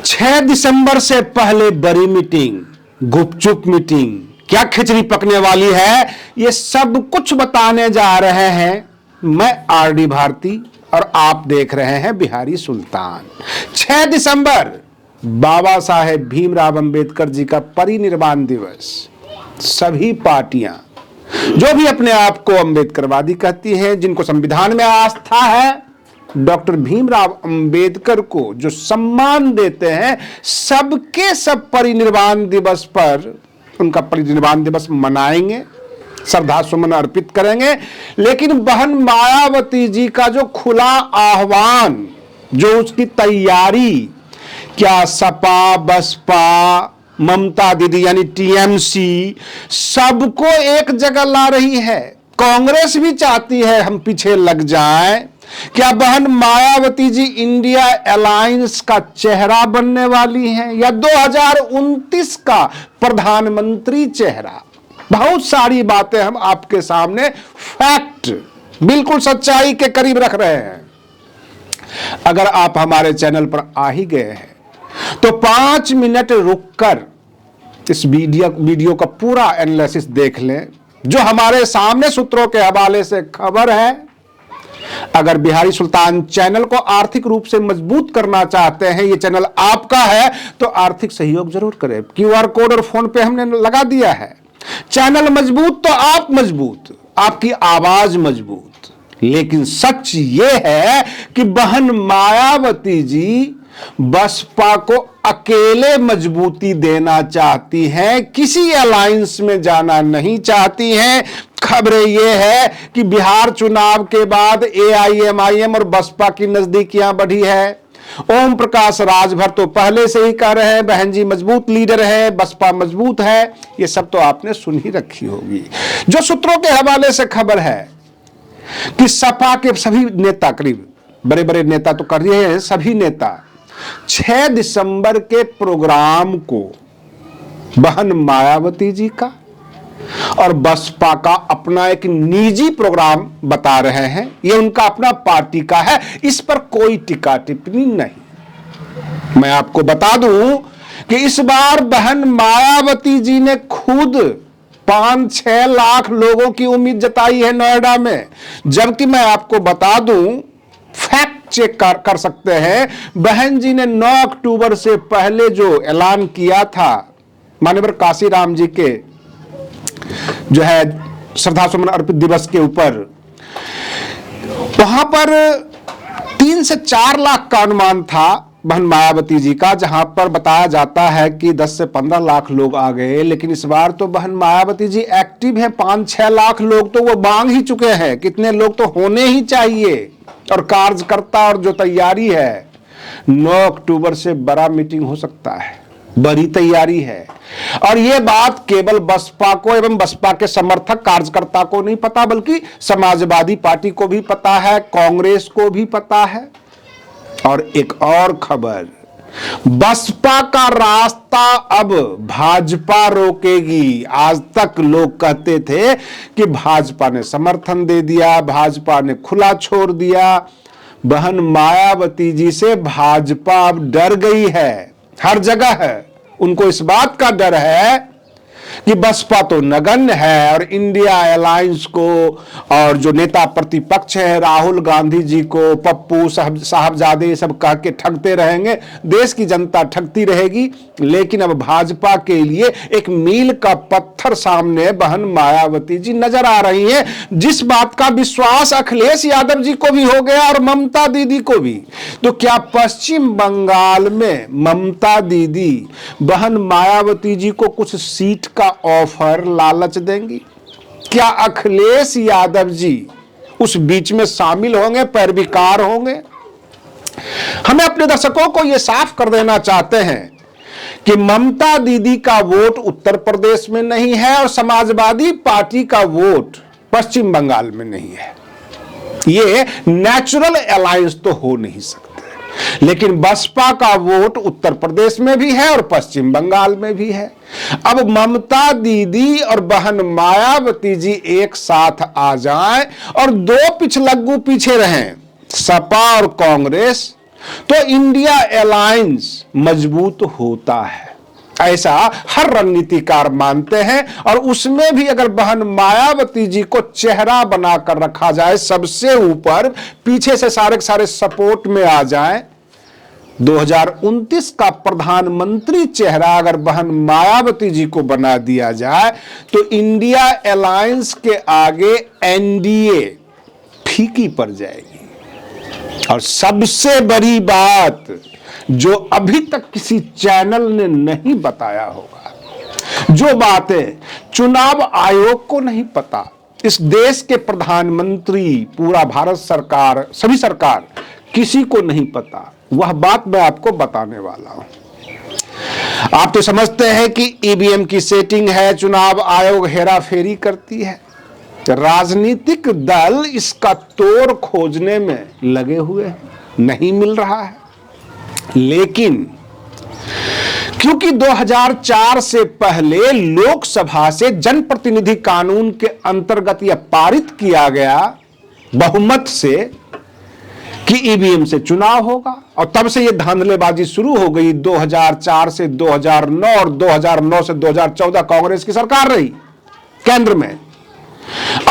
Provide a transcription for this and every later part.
6 दिसंबर से पहले बड़ी मीटिंग, गुपचुप मीटिंग, क्या खिचड़ी पकने वाली है, ये सब कुछ बताने जा रहे हैं। मैं आरडी भारती और आप देख रहे हैं बिहारी सुल्तान। 6 दिसंबर बाबा साहेब भीमराव अंबेडकर जी का परिनिर्वाण दिवस। सभी पार्टियां जो भी अपने आप को अंबेडकरवादी कहती हैं, जिनको संविधान में आस्था है, डॉक्टर भीमराव अंबेडकर को जो सम्मान देते हैं, सबके सब परिनिर्वाण दिवस पर उनका परिनिर्वाण दिवस मनाएंगे, श्रद्धा सुमन अर्पित करेंगे। लेकिन बहन मायावती जी का जो खुला आह्वान, जो उसकी तैयारी, क्या सपा, बसपा, ममता दीदी यानी टीएमसी सबको एक जगह ला रही है। कांग्रेस भी चाहती है हम पीछे लग जाएं। क्या बहन मायावती जी इंडिया अलायंस का चेहरा बनने वाली हैं या 2029 का प्रधानमंत्री चेहरा? बहुत सारी बातें हम आपके सामने फैक्ट, बिल्कुल सच्चाई के करीब रख रहे हैं। अगर आप हमारे चैनल पर आ ही गए हैं तो 5 मिनट रुककर इस वीडियो का पूरा एनालिसिस देख लें, जो हमारे सामने सूत्रों के हवाले से खबर है। अगर बिहारी सुल्तान चैनल को आर्थिक रूप से मजबूत करना चाहते हैं, ये चैनल आपका है, तो आर्थिक सहयोग जरूर करें। क्यूआर कोड और फोन पे हमने लगा दिया है। चैनल मजबूत तो आप मजबूत, आपकी आवाज मजबूत। लेकिन सच ये है कि बहन मायावती जी बसपा को अकेले मजबूती देना चाहती हैं, किसी अलायंस में जाना नहीं चाहती हैं। खबरें ये है कि बिहार चुनाव के बाद एआईएमआईएम और बसपा की नजदीकियां बढ़ी है। ओम प्रकाश राजभर तो पहले से ही कह रहे हैं बहन जी मजबूत लीडर है, बसपा मजबूत है। ये सब तो आपने सुन ही रखी होगी। जो सूत्रों के हवाले से खबर है कि सपा के सभी नेता, करीब बड़े बड़े नेता तो कर रहे हैं, सभी नेता 6 दिसंबर के प्रोग्राम को बहन मायावती जी का और बसपा का अपना एक निजी प्रोग्राम बता रहे हैं। यह उनका अपना पार्टी का है, इस पर कोई टिक्का टिप्पणी नहीं। मैं आपको बता दूं कि इस बार बहन मायावती जी ने खुद 5-6 लाख लोगों की उम्मीद जताई है नोएडा में। जबकि मैं आपको बता दूं, फैक्ट चेक कर सकते हैं, बहन जी ने 9 अक्टूबर से पहले जो ऐलान किया था माननीय काशीराम जी के जो है श्रद्धा सुमन अर्पित दिवस के ऊपर, वहां पर 3 से 4 लाख का अनुमान था बहन मायावती जी का, जहां पर बताया जाता है कि 10 से 15 लाख लोग आ गए। लेकिन इस बार तो बहन मायावती जी एक्टिव है, 5-6 लाख लोग तो वो मांग ही चुके हैं। कितने लोग तो होने ही चाहिए। और कार्यकर्ता और जो तैयारी है, 9 अक्टूबर से बड़ा मीटिंग हो सकता है, बड़ी तैयारी है। और ये बात केवल बसपा को एवं बसपा के समर्थक कार्यकर्ता को नहीं पता, बल्कि समाजवादी पार्टी को भी पता है, कांग्रेस को भी पता है। और एक और खबर, बसपा का रास्ता अब भाजपा रोकेगी। आज तक लोग कहते थे कि भाजपा ने समर्थन दे दिया, भाजपा ने खुला छोड़ दिया। बहन मायावती जी से भाजपा अब डर गई है, हर जगह है। उनको इस बात का डर है कि बसपा तो नगण्य है और इंडिया अलायंस को और जो नेता प्रतिपक्ष है राहुल गांधी जी को पप्पू साहबजादे सब कह के ठगते रहेंगे, देश की जनता ठगती रहेगी। लेकिन अब भाजपा के लिए एक मील का पत्थर सामने बहन मायावती जी नजर आ रही हैं, जिस बात का विश्वास अखिलेश यादव जी को भी हो गया और ममता दीदी को भी। तो क्या पश्चिम बंगाल में ममता दीदी बहन मायावती जी को कुछ सीट का ऑफर लालच देंगी? क्या अखिलेश यादव जी उस बीच में शामिल होंगे, पैरविकार होंगे? हमें अपने दर्शकों को यह साफ कर देना चाहते हैं कि ममता दीदी का वोट उत्तर प्रदेश में नहीं है और समाजवादी पार्टी का वोट पश्चिम बंगाल में नहीं है। ये नेचुरल अलायंस तो हो नहीं सकता। लेकिन बसपा का वोट उत्तर प्रदेश में भी है और पश्चिम बंगाल में भी है। अब ममता दीदी और बहन मायावती जी एक साथ आ जाएं और 2 पिछलग्गू पीछे रहें, सपा और कांग्रेस, तो इंडिया अलायंस मजबूत होता है, ऐसा हर रणनीतिकार मानते हैं। और उसमें भी अगर बहन मायावती जी को चेहरा बनाकर रखा जाए सबसे ऊपर, पीछे से सारे के सारे सपोर्ट में आ जाए, 2029 का प्रधानमंत्री चेहरा अगर बहन मायावती जी को बना दिया जाए तो इंडिया अलायंस के आगे एनडीए फीकी पड़ जाएगी। और सबसे बड़ी बात जो अभी तक किसी चैनल ने नहीं बताया होगा, जो बातें चुनाव आयोग को नहीं पता, इस देश के प्रधानमंत्री, पूरा भारत सरकार, सभी सरकार, किसी को नहीं पता, वह बात मैं आपको बताने वाला हूं। आप तो समझते हैं कि ईवीएम की सेटिंग है, चुनाव आयोग हेराफेरी करती है। राजनीतिक दल इसका तोड़ खोजने में लगे हुए हैं, नहीं मिल रहा है। लेकिन क्योंकि 2004 से पहले लोकसभा से जनप्रतिनिधि कानून के अंतर्गत यह पारित किया गया बहुमत से कि ईवीएम से चुनाव होगा, और तब से यह धांधलेबाजी शुरू हो गई। 2004 से 2009 और 2009 से 2014 कांग्रेस की सरकार रही केंद्र में,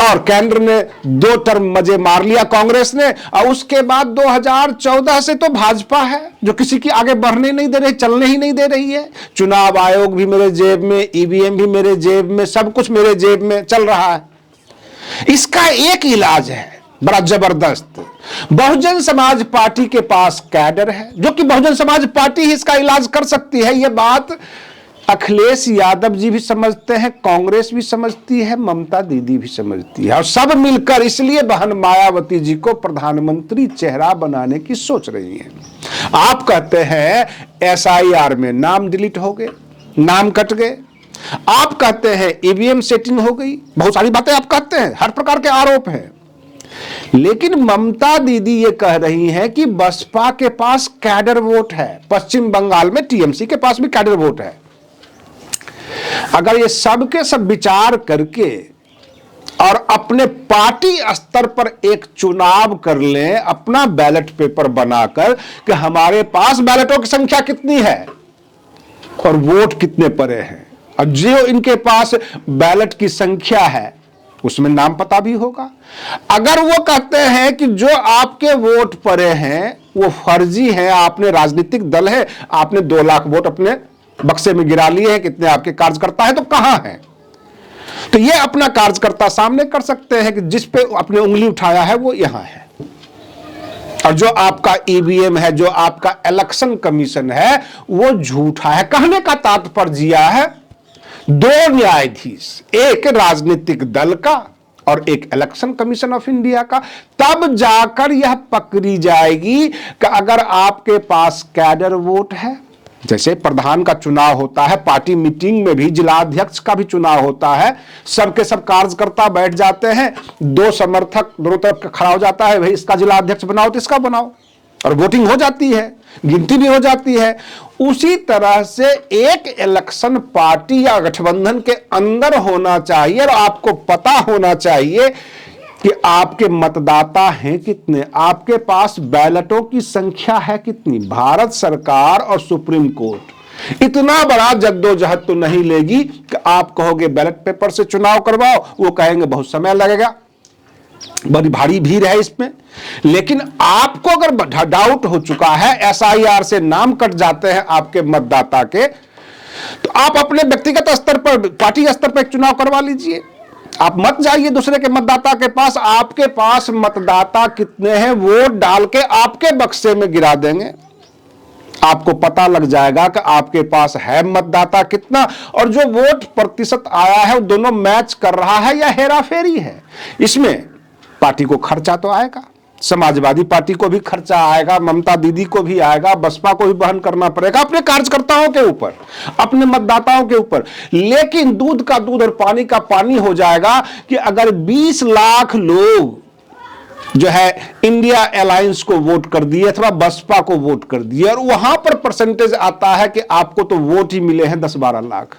और केंद्र ने 2 टर्म मजे मार लिया कांग्रेस ने। और उसके बाद 2014 से तो भाजपा है जो किसी की आगे बढ़ने नहीं दे रही, चलने ही नहीं दे रही है। चुनाव आयोग भी मेरे जेब में, ईवीएम भी मेरे जेब में, सब कुछ मेरे जेब में चल रहा है। इसका एक इलाज है बड़ा जबरदस्त। बहुजन समाज पार्टी के पास कैडर है, जो कि बहुजन समाज पार्टी ही इसका इलाज कर सकती है। यह बात अखिलेश यादव जी भी समझते हैं, कांग्रेस भी समझती है, ममता दीदी भी समझती है, और सब मिलकर इसलिए बहन मायावती जी को प्रधानमंत्री चेहरा बनाने की सोच रही हैं। आप कहते हैं एसआईआर में नाम डिलीट हो गए, नाम कट गए। आप कहते हैं ईवीएम सेटिंग हो गई, बहुत सारी बातें आप कहते हैं, हर प्रकार के आरोप हैं। लेकिन ममता दीदी ये कह रही हैं कि बसपा के पास कैडर वोट है, पश्चिम बंगाल में टीएमसी के पास भी कैडर वोट है। अगर ये सब के सब विचार करके और अपने पार्टी स्तर पर एक चुनाव कर लें, अपना बैलेट पेपर बनाकर कि हमारे पास बैलेटों की संख्या कितनी है और वोट कितने पड़े हैं, और जो इनके पास बैलेट की संख्या है उसमें नाम पता भी होगा। अगर वो कहते हैं कि जो आपके वोट पड़े हैं वो फर्जी हैं, आपने राजनीतिक दल है, आपने 2 लाख वोट अपने बक्से में गिरा लिए हैं, कितने आपके कार्यकर्ता है, तो कहां है? तो ये अपना कार्यकर्ता सामने कर सकते हैं कि जिस पे अपने उंगली उठाया है वो यहां है। और जो आपका ईवीएम है, जो आपका इलेक्शन कमीशन है, वो झूठा है। कहने का तात्पर्य है 2 न्यायाधीश, एक राजनीतिक दल का और एक इलेक्शन कमीशन ऑफ इंडिया का, तब जाकर यह पकड़ी जाएगी कि अगर आपके पास कैडर वोट है, जैसे प्रधान का चुनाव होता है, पार्टी मीटिंग में भी जिलाध्यक्ष का भी चुनाव होता है, सबके सब कार्यकर्ता बैठ जाते हैं, 2 समर्थक दोनों तरफ खड़ा हो जाता है, भाई इसका जिलाध्यक्ष बनाओ तो इसका बनाओ, और वोटिंग हो जाती है, गिनती भी हो जाती है। उसी तरह से एक इलेक्शन पार्टी या गठबंधन के अंदर होना चाहिए, और आपको पता होना चाहिए कि आपके मतदाता हैं कितने, आपके पास बैलेटों की संख्या है कितनी। भारत सरकार और सुप्रीम कोर्ट इतना बड़ा जद्दोजहद तो नहीं लेगी कि आप कहोगे बैलेट पेपर से चुनाव करवाओ, वो कहेंगे बहुत समय लगेगा, बड़ी भारी भीड़ है इसमें। लेकिन आपको अगर डाउट हो चुका है, एसआईआर से नाम कट जाते हैं आपके मतदाता के, तो आप अपने व्यक्तिगत स्तर पर, पार्टी स्तर पर एक चुनाव करवा लीजिए। आप मत जाइए दूसरे के मतदाता के पास, आपके पास मतदाता कितने हैं वोट डाल के आपके बक्से में गिरा देंगे, आपको पता लग जाएगा कि आपके पास है मतदाता कितना, और जो वोट प्रतिशत आया है वो दोनों मैच कर रहा है या हेराफेरी है। इसमें पार्टी को खर्चा तो आएगा, समाजवादी पार्टी को भी खर्चा आएगा, ममता दीदी को भी आएगा, बसपा को भी वहन करना पड़ेगा, अपने कार्यकर्ताओं के ऊपर, अपने मतदाताओं के ऊपर। लेकिन दूध का दूध और पानी का पानी हो जाएगा कि अगर 20 लाख लोग जो है इंडिया अलायंस को वोट कर दिए अथवा बसपा को वोट कर दिए, और वहां पर परसेंटेज आता है कि आपको तो वोट ही मिले हैं 10-12 लाख,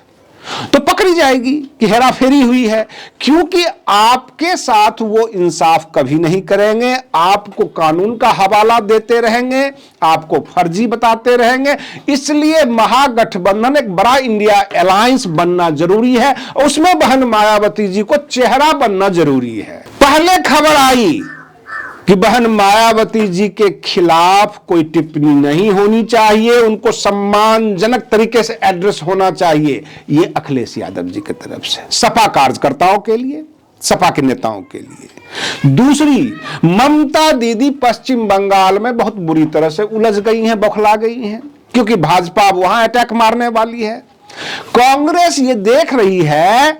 तो पकड़ी जाएगी कि हेराफेरी हुई है, क्योंकि आपके साथ वो इंसाफ कभी नहीं करेंगे, आपको कानून का हवाला देते रहेंगे, आपको फर्जी बताते रहेंगे। इसलिए महागठबंधन, एक बड़ा इंडिया अलायंस बनना जरूरी है, उसमें बहन मायावती जी को चेहरा बनना जरूरी है। पहले खबर आई कि बहन मायावती जी के खिलाफ कोई टिप्पणी नहीं होनी चाहिए, उनको सम्मानजनक तरीके से एड्रेस होना चाहिए। ये अखिलेश यादव जी की तरफ से सपा कार्यकर्ताओं के लिए, सपा के नेताओं के लिए। दूसरी, ममता दीदी पश्चिम बंगाल में बहुत बुरी तरह से उलझ गई हैं, बौखला गई हैं, क्योंकि भाजपा वहां अटैक मारने वाली है। कांग्रेस ये देख रही है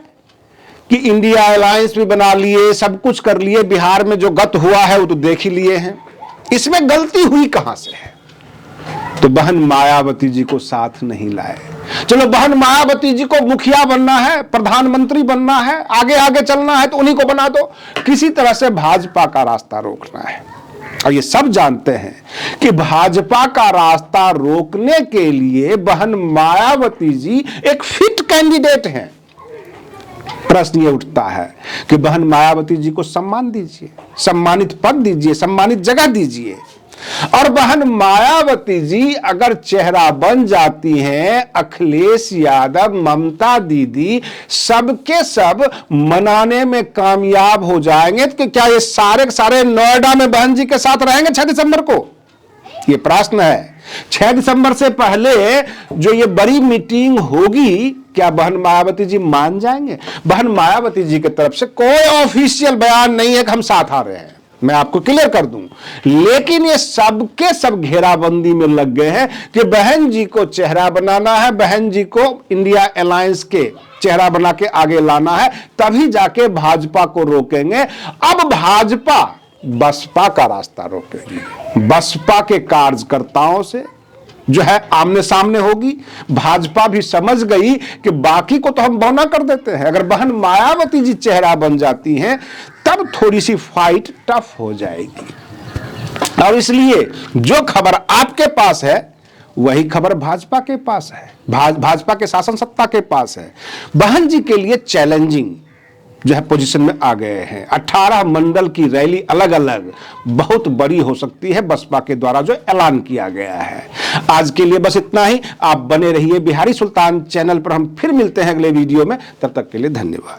कि इंडिया अलायंस भी बना लिए, सब कुछ कर लिए, बिहार में जो गत हुआ है वो तो देख ही लिए हैं, इसमें गलती हुई कहां से है? तो बहन मायावती जी को साथ नहीं लाए। चलो बहन मायावती जी को मुखिया बनना है, प्रधानमंत्री बनना है, आगे आगे चलना है तो उन्हीं को बना दो। किसी तरह से भाजपा का रास्ता रोकना है। और ये सब जानते हैं कि भाजपा का रास्ता रोकने के लिए बहन मायावती जी एक फिट कैंडिडेट हैं। प्रश्न ये उठता है कि बहन मायावती जी को सम्मान दीजिए, सम्मानित पद दीजिए, सम्मानित जगह दीजिए। और बहन मायावती जी अगर चेहरा बन जाती हैं, अखिलेश यादव, ममता दीदी सबके सब मनाने में कामयाब हो जाएंगे। तो क्या ये सारे के सारे नोएडा में बहन जी के साथ रहेंगे 6 दिसंबर को? ये प्रश्न है। 6 दिसंबर से पहले जो ये बड़ी मीटिंग होगी, क्या बहन मायावती जी मान जाएंगे? बहन मायावती जी की तरफ से कोई ऑफिशियल बयान नहीं है कि हम साथ आ रहे हैं, मैं आपको क्लियर कर दूं। लेकिन ये सबके सब घेराबंदी में लग गए हैं कि बहन जी को चेहरा बनाना है, बहन जी को इंडिया अलायंस के चेहरा बना के आगे लाना है, तभी जाके भाजपा को रोकेंगे। अब भाजपा बसपा का रास्ता रोकेगी, बसपा के कार्यकर्ताओं से जो है आमने सामने होगी। भाजपा भी समझ गई कि बाकी को तो हम बौना कर देते हैं, अगर बहन मायावती जी चेहरा बन जाती हैं तब थोड़ी सी फाइट टफ हो जाएगी। और इसलिए जो खबर आपके पास है वही खबर भाजपा के पास है, भाजपा के शासन सत्ता के पास है। बहन जी के लिए चैलेंजिंग जो है पोजीशन में आ गए हैं। 18 मंडल की रैली अलग अलग बहुत बड़ी हो सकती है, बसपा के द्वारा जो ऐलान किया गया है। आज के लिए बस इतना ही। आप बने रहिए बिहारी सुल्तान चैनल पर, हम फिर मिलते हैं अगले वीडियो में। तब तक के लिए धन्यवाद।